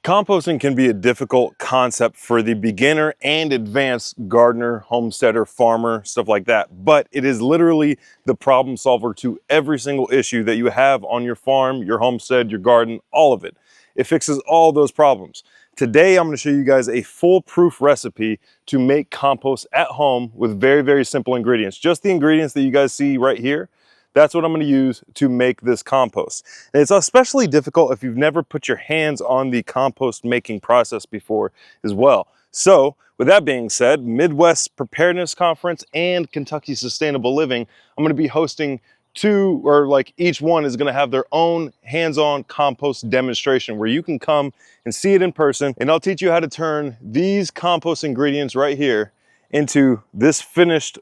Composting can be a difficult concept for the beginner and advanced gardener, homesteader, farmer, stuff like that. But it is literally the problem solver to every single issue that you have on your farm, your homestead, your garden, all of it. It fixes all those problems. Today, I'm going to show you guys a foolproof recipe to make compost at home with very, very simple ingredients. Just the ingredients that you guys see right here. That's what I'm going to use to make this compost. And it's especially difficult if you've never put your hands on the compost making process before as well. So with that being said, Midwest Preparedness Conference and Kentucky Sustainable Living, I'm going to be hosting two, or like each one is going to have their own hands-on compost demonstration where you can come and see it in person. And I'll teach you how to turn these compost ingredients right here into this finished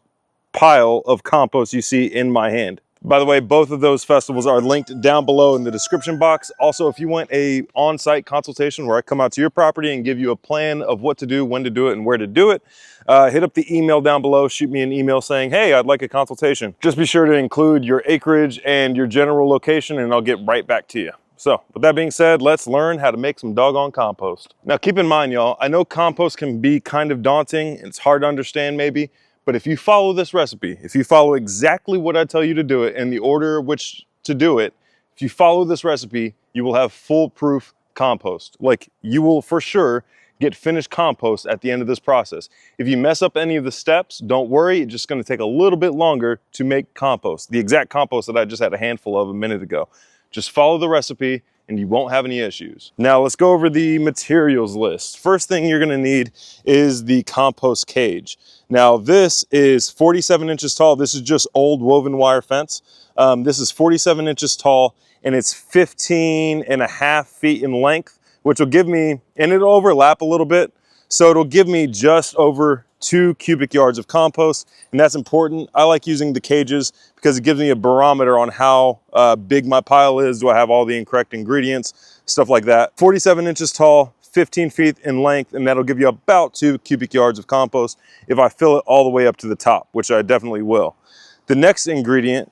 pile of compost you see in my hand. By the way, both of those festivals are linked down below in the description box. Also, if you want a on-site consultation where I come out to your property and give you a plan of what to do, when to do it, and where to do it, hit up the email down below. Shoot me an email saying, hey, I'd like a consultation. Just be sure to include your acreage and your general location, and I'll get right back to you. So with that being said, let's learn how to make some doggone compost. Now, keep in mind, y'all, I know compost can be kind of daunting. It's hard to understand maybe. But if you follow this recipe, if you follow exactly what I tell you to do it and the order in which to do it, if you follow this recipe, you will have foolproof compost. Like, you will for sure get finished compost at the end of this process. If you mess up any of the steps, don't worry, it's just gonna take a little bit longer to make compost, the exact compost that I just had a handful of a minute ago. Just follow the recipe and you won't have any issues. Now let's go over the materials list. First thing you're gonna need is the compost cage. Now this is 47 inches tall. This is just old woven wire fence. This is 47 inches tall and it's 15.5 feet in length, which will give me, and it'll overlap a little bit, so it'll give me just over 2 cubic yards of compost, and that's important. I like using the cages because it gives me a barometer on how big my pile is. Do I have all the incorrect ingredients? Stuff like that. 47 inches tall, 15 feet in length, and that'll give you about 2 cubic yards of compost if I fill it all the way up to the top, which I definitely will. The next ingredient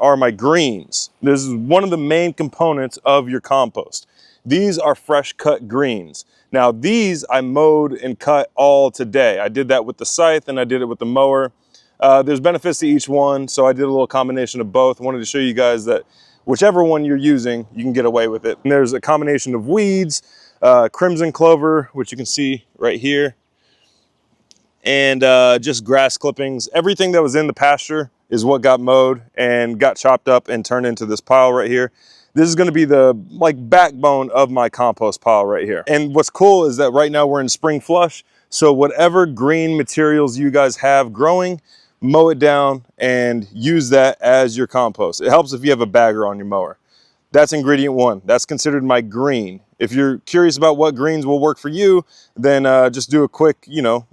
are my greens. This is one of the main components of your compost. These are fresh cut greens. Now these I mowed and cut all today. I did that with the scythe and I did it with the mower. There's benefits to each one, so I did a little combination of both. I wanted to show you guys that whichever one you're using, you can get away with it. And there's a combination of weeds, crimson clover, which you can see right here, and just grass clippings. Everything that was in the pasture is what got mowed and got chopped up and turned into this pile right here. This is gonna be the backbone of my compost pile right here. And what's cool is that right now we're in spring flush, so whatever green materials you guys have growing, mow it down and use that as your compost. It helps if you have a bagger on your mower. That's ingredient one. That's considered my green. If you're curious about what greens will work for you, then just do a quick,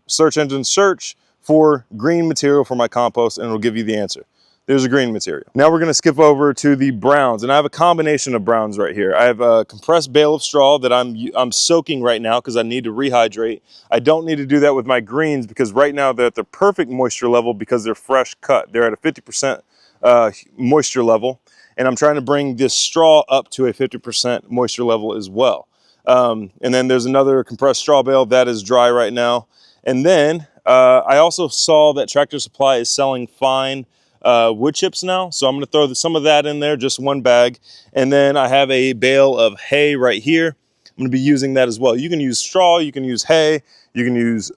search engine search for green material for my compost and it'll give you the answer. There's a green material. Now we're gonna skip over to the browns, and I have a combination of browns right here. I have a compressed bale of straw that I'm soaking right now because I need to rehydrate. I don't need to do that with my greens because right now they're at the perfect moisture level because they're fresh cut. They're at a 50% moisture level, and I'm trying to bring this straw up to a 50% moisture level as well. And then there's another compressed straw bale that is dry right now. And then I also saw that Tractor Supply is selling fine wood chips now, so I'm going to throw some of that in there, just one bag. And then I have a bale of hay right here. I'm going to be using that as well. You can use straw, you can use hay, you can use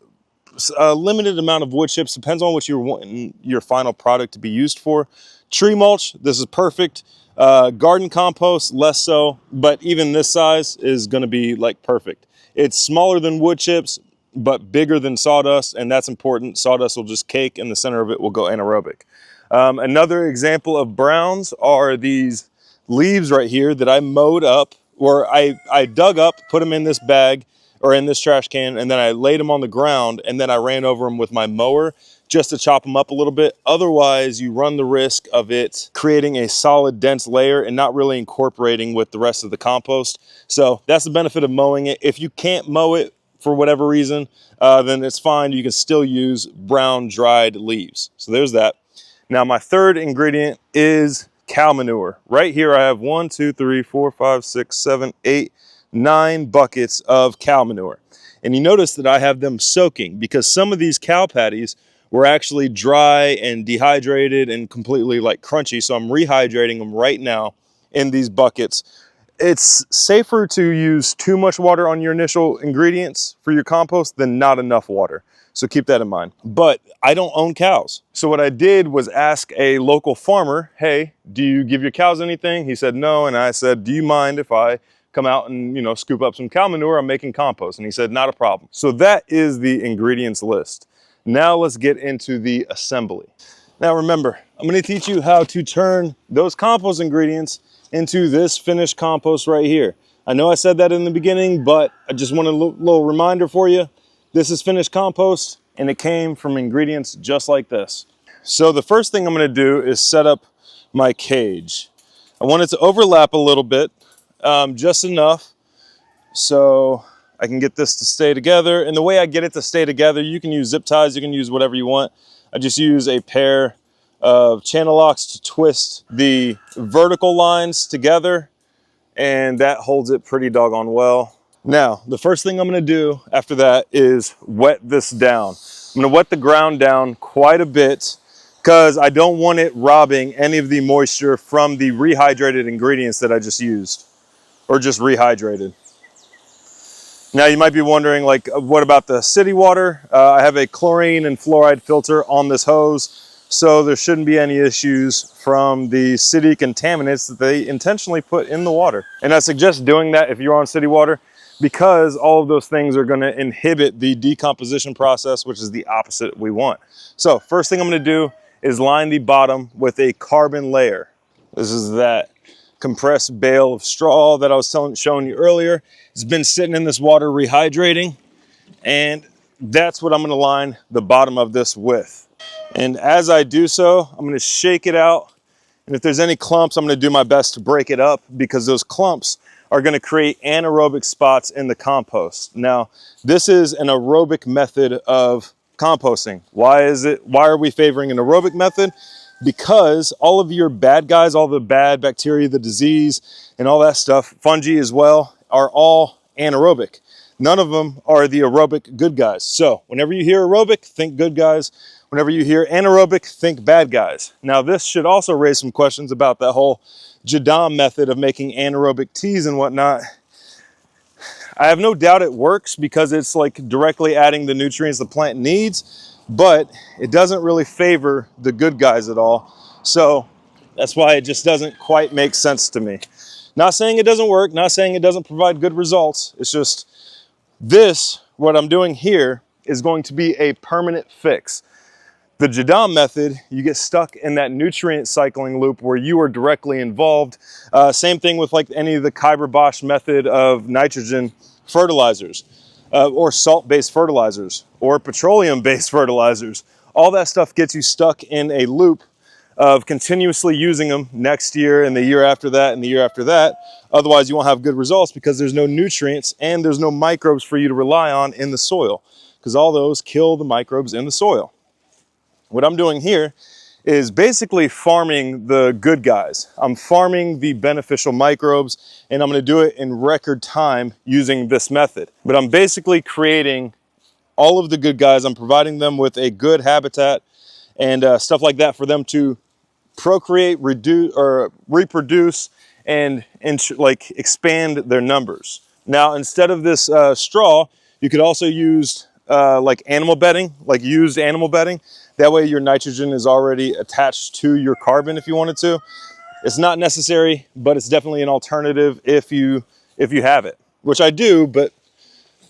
a limited amount of wood chips, depends on what you're wanting your final product to be used for. Tree mulch, this is perfect. Garden compost, less so, but even this size is going to be perfect. It's smaller than wood chips, but bigger than sawdust, and that's important. Sawdust will just cake and the center of it will go anaerobic. Another example of browns are these leaves right here that I mowed up, or I dug up, put them in this bag or in this trash can, and then I laid them on the ground, and then I ran over them with my mower just to chop them up a little bit. Otherwise, you run the risk of it creating a solid, dense layer and not really incorporating with the rest of the compost. So that's the benefit of mowing it. If you can't mow it for whatever reason, then it's fine. You can still use brown dried leaves. So there's that. Now my third ingredient is cow manure. Right here I have 1, 2, 3, 4, 5, 6, 7, 8, 9 buckets of cow manure. And you notice that I have them soaking because some of these cow patties were actually dry and dehydrated and completely like crunchy. So I'm rehydrating them right now in these buckets. It's safer to use too much water on your initial ingredients for your compost than not enough water. So keep that in mind. But I don't own cows. So what I did was ask a local farmer, hey, do you give your cows anything? He said no. And I said, do you mind if I come out and, you know, scoop up some cow manure? I'm making compost. And he said, not a problem. So that is the ingredients list. Now let's get into the assembly. Now remember, I'm going to teach you how to turn those compost ingredients into this finished compost right here. I know I said that in the beginning, but I just want a little reminder for you. This is finished compost and it came from ingredients just like this. So the first thing I'm going to do is set up my cage. I want it to overlap a little bit, just enough so I can get this to stay together. And the way I get it to stay together, you can use zip ties, you can use whatever you want. I just use a pair of channel locks to twist the vertical lines together, and that holds it pretty doggone well. Now, the first thing I'm going to do after that is wet this down. I'm going to wet the ground down quite a bit because I don't want it robbing any of the moisture from the rehydrated ingredients that I just used, or just rehydrated. Now you might be wondering, like, what about the city water? I have a chlorine and fluoride filter on this hose, so there shouldn't be any issues from the city contaminants that they intentionally put in the water. And I suggest doing that if you're on city water, because all of those things are gonna inhibit the decomposition process, which is the opposite we want. So first thing I'm gonna do is line the bottom with a carbon layer. This is that compressed bale of straw that I was showing you earlier. It's been sitting in this water rehydrating, and that's what I'm going to line the bottom of this with. And as I do so, I'm going to shake it out, and if there's any clumps, I'm going to do my best to break it up, because those clumps are going to create anaerobic spots in the compost. Now, this is an aerobic method of composting. Why are we favoring an aerobic method? Because all of your bad guys, all the bad bacteria, the disease, and all that stuff, fungi as well, are all anaerobic. None of them are the aerobic good guys. So whenever you hear aerobic, think good guys. Whenever you hear anaerobic, think bad guys. Now this should also raise some questions about that whole Jadam method of making anaerobic teas and whatnot. I have no doubt it works because it's like directly adding the nutrients the plant needs, but it doesn't really favor the good guys at all. So that's why it just doesn't quite make sense to me. Not saying it doesn't work, not saying it doesn't provide good results. It's just what I'm doing here is going to be a permanent fix. The Jadam method, you get stuck in that nutrient cycling loop where you are directly involved. Same thing with like any of the Khyber-Bosch method of nitrogen fertilizers, or salt-based fertilizers, or petroleum-based fertilizers. All that stuff gets you stuck in a loop of continuously using them next year and the year after that and the year after that. Otherwise, you won't have good results because there's no nutrients and there's no microbes for you to rely on in the soil, because all those kill the microbes in the soil. What I'm doing here is basically farming the good guys. I'm farming the beneficial microbes, and I'm going to do it in record time using this method. But I'm basically creating all of the good guys. I'm providing them with a good habitat and stuff like that for them to procreate, reproduce, and like expand their numbers. Now, instead of this straw, you could also use like animal bedding, like used animal bedding. That way your nitrogen is already attached to your carbon if you wanted to. It's not necessary, but it's definitely an alternative if you have it, which I do, but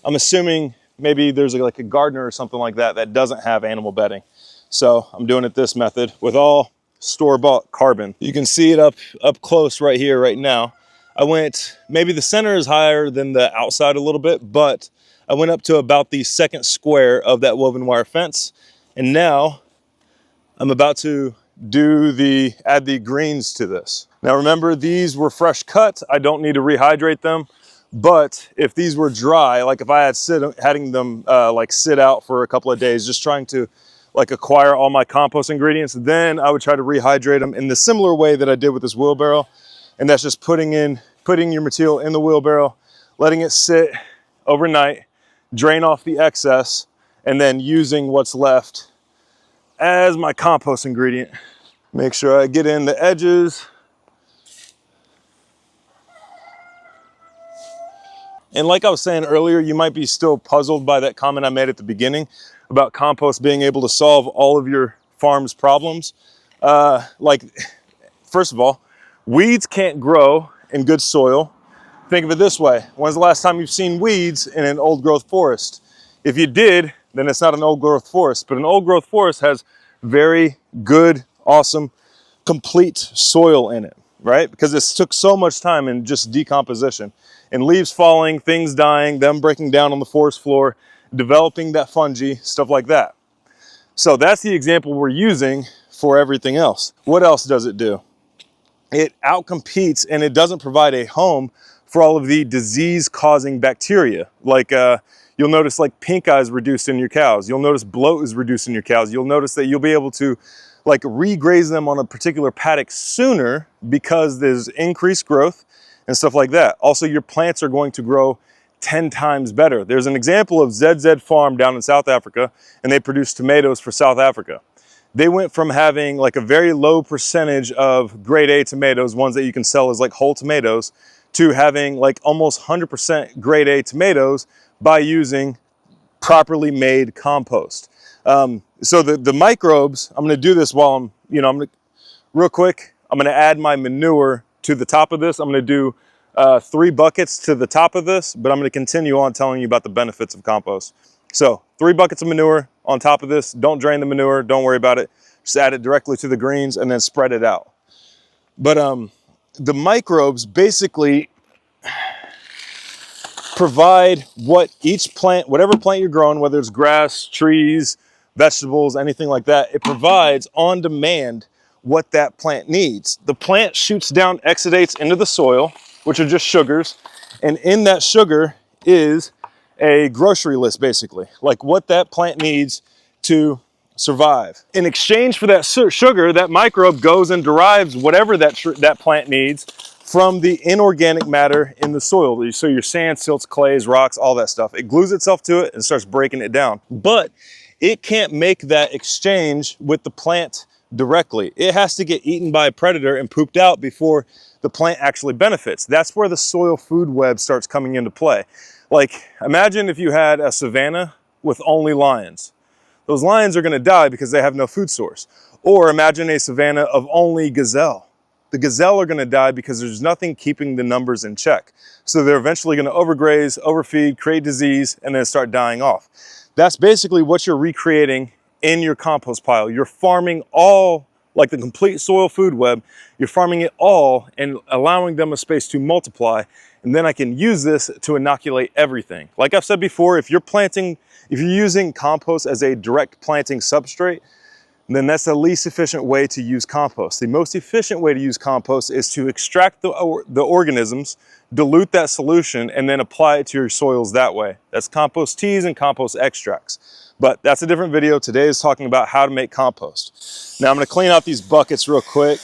I'm assuming maybe there's like a gardener or something like that that doesn't have animal bedding. So I'm doing it this method with all store-bought carbon. You can see it up close right here, right now. I went, maybe the center is higher than the outside a little bit, but I went up to about the second square of that woven wire fence. And now I'm about to add the greens to this. Now remember, these were fresh cut. I don't need to rehydrate them. But if these were dry, like if I had having them like sit out for a couple of days, just trying to like acquire all my compost ingredients, then I would try to rehydrate them in the similar way that I did with this wheelbarrow. And that's just putting your material in the wheelbarrow, letting it sit overnight, drain off the excess, and then using what's left as my compost ingredient. Make sure I get in the edges. And like I was saying earlier, you might be still puzzled by that comment I made at the beginning about compost being able to solve all of your farm's problems. First of all, weeds can't grow in good soil. Think of it this way. When's the last time you've seen weeds in an old growth forest? If you did, then it's not an old growth forest, but an old growth forest has very good, awesome, complete soil in it, right? Because this took so much time in just decomposition and leaves falling, things dying, them breaking down on the forest floor, developing that fungi, stuff like that. So that's the example we're using for everything else. What else does it do? It outcompetes and it doesn't provide a home for all of the disease-causing bacteria. You'll notice like pink eye is reduced in your cows. You'll notice bloat is reduced in your cows. You'll notice that you'll be able to like regraze them on a particular paddock sooner because there's increased growth and stuff like that. Also, your plants are going to grow 10 times better. There's an example of ZZ Farm down in South Africa, and they produce tomatoes for South Africa. They went from having like a very low percentage of grade A tomatoes, ones that you can sell as like whole tomatoes, to having like almost 100% grade A tomatoes by using properly made compost. So the microbes, I'm gonna do this while real quick, I'm gonna add my manure to the top of this. I'm gonna do 3 buckets to the top of this, but I'm gonna continue on telling you about the benefits of compost. So 3 buckets of manure on top of this. Don't drain the manure, don't worry about it. Just add it directly to the greens and then spread it out. But the microbes basically provide what each plant, whatever plant you're growing, whether it's grass, trees, vegetables, anything like that, it provides on demand what that plant needs. The plant shoots down exudates into the soil, which are just sugars, and in that sugar is a grocery list, basically, like what that plant needs to survive. In exchange for that sugar, that microbe goes and derives whatever that plant needs from the inorganic matter in the soil. So your sand, silts, clays, rocks, all that stuff. It glues itself to it and starts breaking it down. But it can't make that exchange with the plant directly. It has to get eaten by a predator and pooped out before the plant actually benefits. That's where the soil food web starts coming into play. Like, imagine if you had a savanna with only lions. Those lions are going to die because they have no food source. Or imagine a savanna of only gazelle. The gazelle are going to die because there's nothing keeping the numbers in check. So they're eventually going to overgraze, overfeed, create disease, and then start dying off. That's basically what you're recreating in your compost pile. You're farming all, like the complete soil food web, you're farming it all and allowing them a space to multiply. And then I can use this to inoculate everything. Like I've said before, if you're using compost as a direct planting substrate, then that's the least efficient way to use compost. The most efficient way to use compost is to extract the organisms, dilute that solution, and then apply it to your soils that way. That's compost teas and compost extracts. But that's a different video. Today is talking about how to make compost. Now I'm gonna clean out these buckets real quick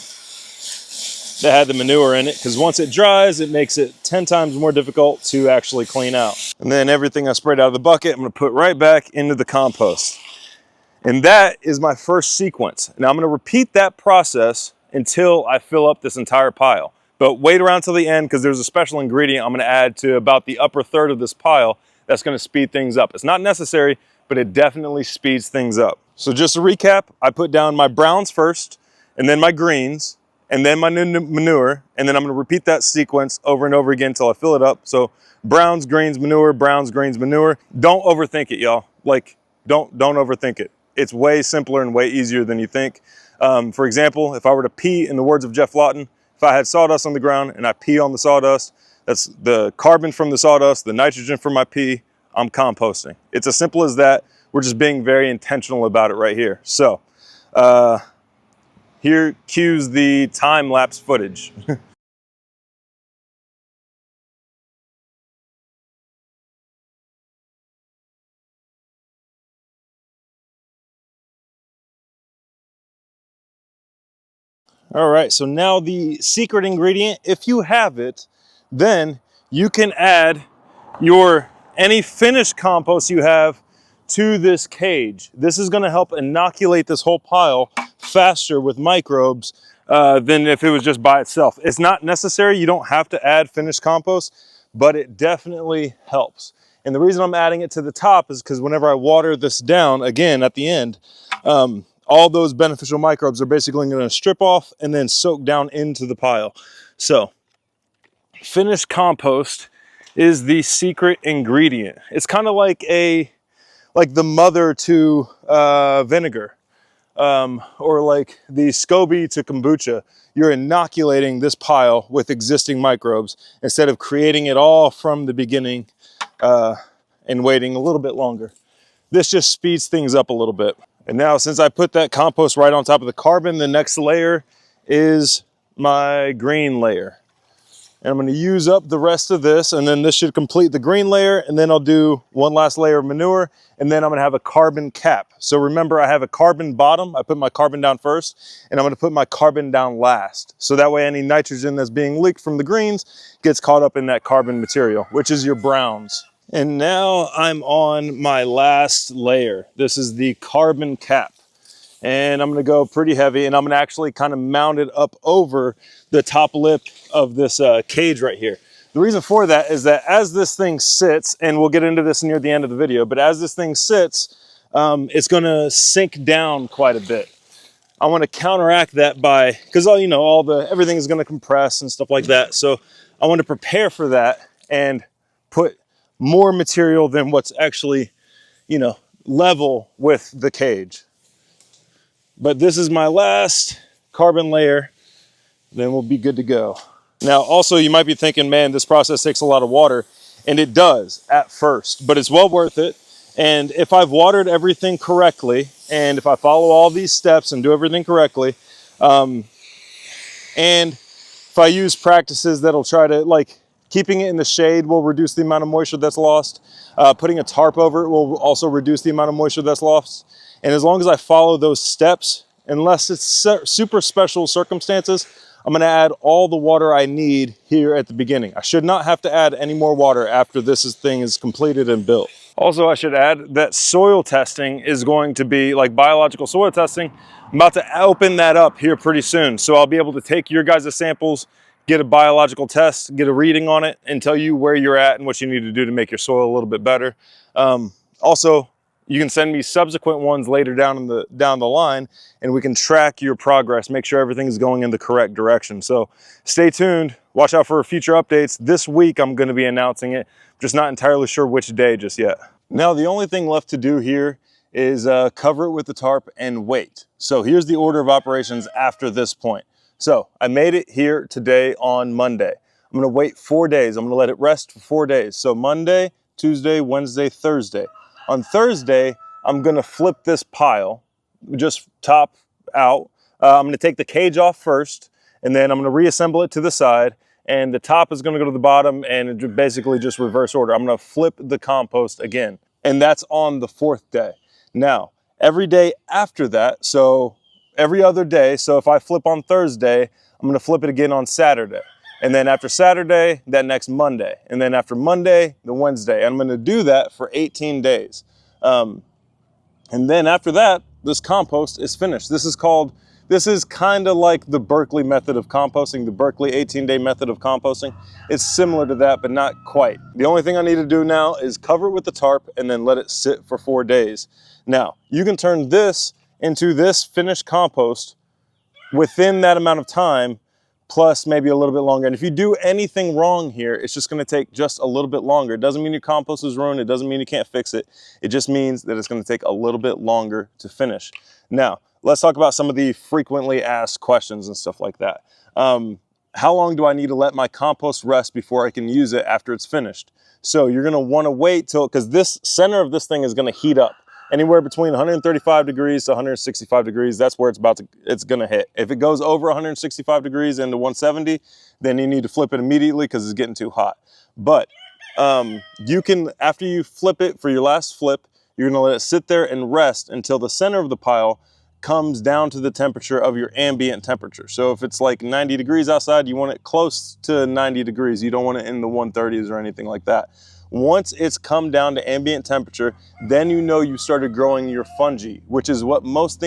that had the manure in it, because once it dries, it makes it 10 times more difficult to actually clean out. And then everything I sprayed out of the bucket, I'm gonna put right back into the compost. And that is my first sequence. Now I'm gonna repeat that process until I fill up this entire pile. But wait around till the end because there's a special ingredient I'm gonna add to about the upper third of this pile that's gonna speed things up. It's not necessary, but it definitely speeds things up. So just to recap, I put down my browns first, and then my greens, and then my manure, and then I'm gonna repeat that sequence over and over again until I fill it up. So browns, greens, manure, browns, greens, manure. Don't overthink it, y'all. Like, don't overthink it. It's way simpler and way easier than you think. For example, if I were to pee, in the words of Jeff Lawton, if I had sawdust on the ground and I pee on the sawdust, that's the carbon from the sawdust, the nitrogen from my pee, I'm composting. It's as simple as that. We're just being very intentional about it right here. So here cues the time-lapse footage. All right, so now the secret ingredient, if you have it, then you can add any finished compost you have to this cage. This is going to help inoculate this whole pile faster with microbes than if it was just by itself. It's not necessary. You don't have to add finished compost, but it definitely helps. And the reason I'm adding it to the top is because whenever I water this down again at the end, all those beneficial microbes are basically going to strip off and then soak down into the pile. So finished compost is the secret ingredient. It's kind of like the mother to vinegar, or like the SCOBY to kombucha. You're inoculating this pile with existing microbes instead of creating it all from the beginning and waiting a little bit longer. This just speeds things up a little bit. And now, since I put that compost right on top of the carbon, the next layer is my green layer. And I'm going to use up the rest of this, and then this should complete the green layer, and then I'll do one last layer of manure, and then I'm going to have a carbon cap. So remember, I have a carbon bottom. I put my carbon down first, and I'm going to put my carbon down last. So that way any nitrogen that's being leaked from the greens gets caught up in that carbon material, which is your browns. And now I'm on my last layer. This is the carbon cap. And I'm gonna go pretty heavy, and I'm gonna actually kind of mount it up over the top lip of this cage right here. The reason for that is that as this thing sits, and we'll get into this near the end of the video, but as this thing sits, it's gonna sink down quite a bit. I wanna counteract that by, because everything is gonna compress and stuff like that. So I want to prepare for that and put more material than what's actually, level with the cage. But this is my last carbon layer, then we'll be good to go. Now, also, you might be thinking, man, this process takes a lot of water, and it does at first, but it's well worth it. And if I've watered everything correctly, and if I follow all these steps and do everything correctly, and if I use practices that'll try to, like, keeping it in the shade will reduce the amount of moisture that's lost. Putting a tarp over it will also reduce the amount of moisture that's lost. And as long as I follow those steps, unless it's super special circumstances, I'm gonna add all the water I need here at the beginning. I should not have to add any more water after this thing is completed and built. Also, I should add that soil testing is going to be like biological soil testing. I'm about to open that up here pretty soon. So I'll be able to take your guys' samples, get a biological test, get a reading on it, and tell you where you're at and what you need to do to make your soil a little bit better. Also, you can send me subsequent ones later down the line, and we can track your progress, make sure everything is going in the correct direction. So stay tuned, watch out for future updates. This week I'm gonna be announcing it, just not entirely sure which day just yet. Now the only thing left to do here is cover it with the tarp and wait. So here's the order of operations after this point. So I made it here today on Monday. I'm gonna wait 4 days. I'm gonna let it rest for 4 days. So Monday, Tuesday, Wednesday, Thursday. On Thursday, I'm gonna flip this pile, just top out. I'm gonna take the cage off first, and then I'm gonna reassemble it to the side, and the top is gonna go to the bottom, and it basically just reverse order. I'm gonna flip the compost again, and that's on the 4th day. Now, every day after that, so every other day, so if I flip on Thursday, I'm gonna flip it again on Saturday. And then after Saturday, that next Monday. And then after Monday, the Wednesday. And I'm gonna do that for 18 days. And then after that, this compost is finished. This is kind of like the Berkeley method of composting, the Berkeley 18-day method of composting. It's similar to that, but not quite. The only thing I need to do now is cover it with the tarp and then let it sit for 4 days. Now, you can turn this into this finished compost within that amount of time, plus maybe a little bit longer. And if you do anything wrong here, it's just gonna take just a little bit longer. It doesn't mean your compost is ruined. It doesn't mean you can't fix it. It just means that it's gonna take a little bit longer to finish. Now, let's talk about some of the frequently asked questions and stuff like that. How long do I need to let my compost rest before I can use it after it's finished? So you're gonna wanna wait till, because this center of this thing is gonna heat up. Anywhere between 135 degrees to 165 degrees, that's where it's gonna hit. If it goes over 165 degrees into 170, then you need to flip it immediately because it's getting too hot. But you can, after you flip it for your last flip, you're gonna let it sit there and rest until the center of the pile comes down to the temperature of your ambient temperature. So if it's like 90 degrees outside, you want it close to 90 degrees. You don't want it in the 130s or anything like that. Once it's come down to ambient temperature, then you know you started growing your fungi, which is what most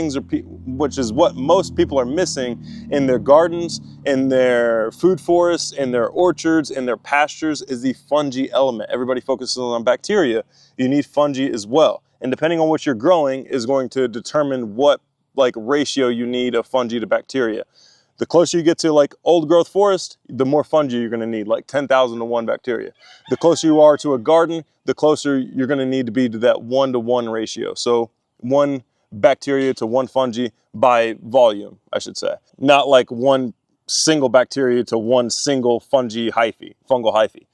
people are missing in their gardens, in their food forests, in their orchards, in their pastures, is the fungi element. Everybody focuses on bacteria. You need fungi as well. And depending on what you're growing is going to determine what like ratio you need of fungi to bacteria. The closer you get to like old growth forest, the more fungi you're gonna need, like 10,000 to 1 bacteria. The closer you are to a garden, the closer you're gonna need to be to that 1-to-1 ratio. So 1 bacteria to 1 fungi by volume, I should say. Not like 1 single bacteria to 1 single fungal hyphae.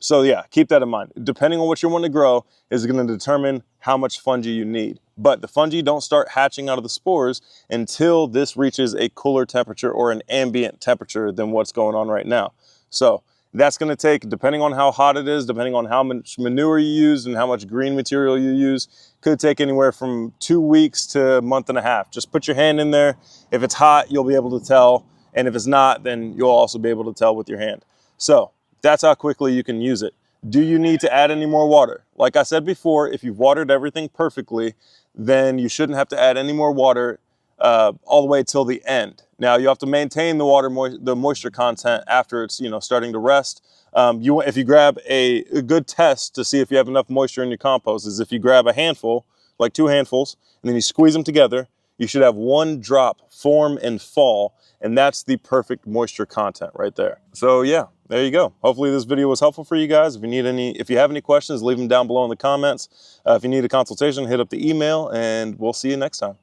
So yeah, keep that in mind. Depending on what you want to grow is going to determine how much fungi you need. But the fungi don't start hatching out of the spores until this reaches a cooler temperature or an ambient temperature than what's going on right now. So that's going to take, depending on how hot it is, depending on how much manure you use and how much green material you use, could take anywhere from 2 weeks to a month and a half. Just put your hand in there. If it's hot, you'll be able to tell. And if it's not, then you'll also be able to tell with your hand. So that's how quickly you can use it. Do you need to add any more water? Like I said before, if you've watered everything perfectly, then you shouldn't have to add any more water all the way till the end. Now you have to maintain the moisture content after it's starting to rest. If you grab a good test to see if you have enough moisture in your compost is if you grab a handful, like 2 handfuls, and then you squeeze them together, you should have 1 drop form and fall, and that's the perfect moisture content right there. So yeah, there you go. Hopefully this video was helpful for you guys. If you have any questions, leave them down below in the comments. If you need a consultation, hit up the email, and we'll see you next time.